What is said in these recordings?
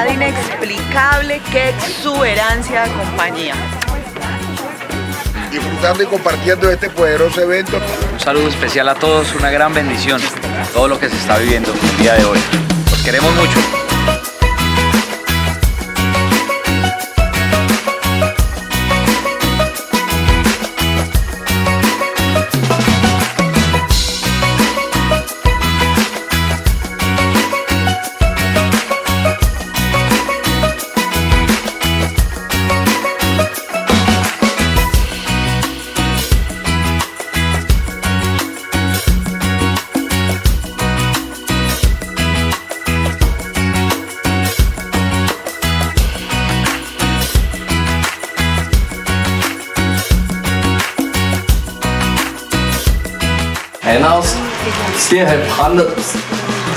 felicidad inexplicable, qué exuberancia de compañía. Disfrutando y compartiendo este poderoso evento. Un saludo especial a todos, una gran bendición, todo lo que se está viviendo el día de hoy. Los queremos mucho. And now still have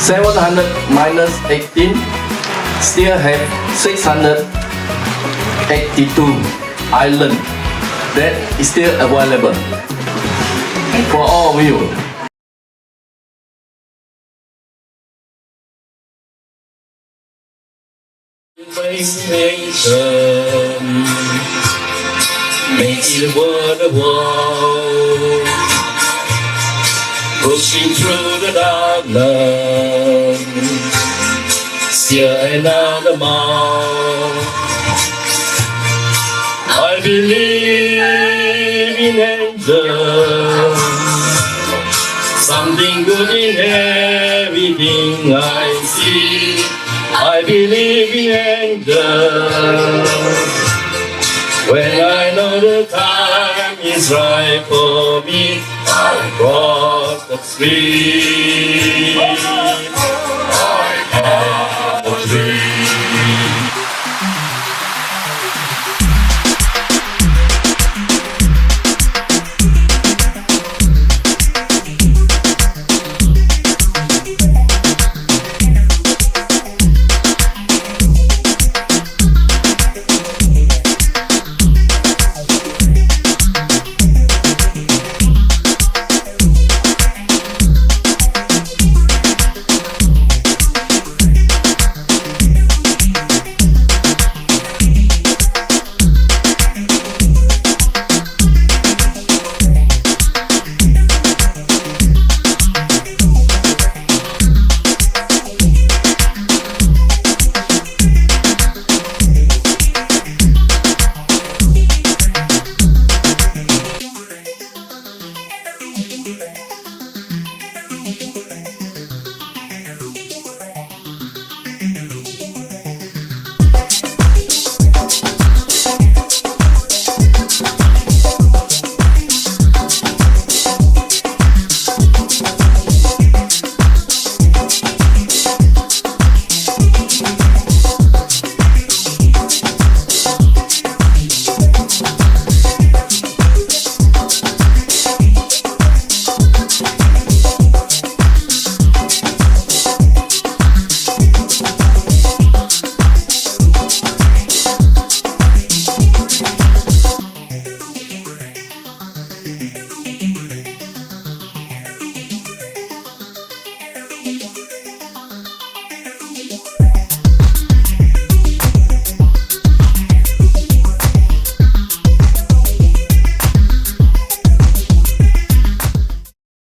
700 minus 18, still have 682 island that is still available for all of you. Make it wonderful. Pushing through the darkness, still another mile. I believe in angels, something good in everything I see. I believe in angels, when I know the time is right for me. I cross the street.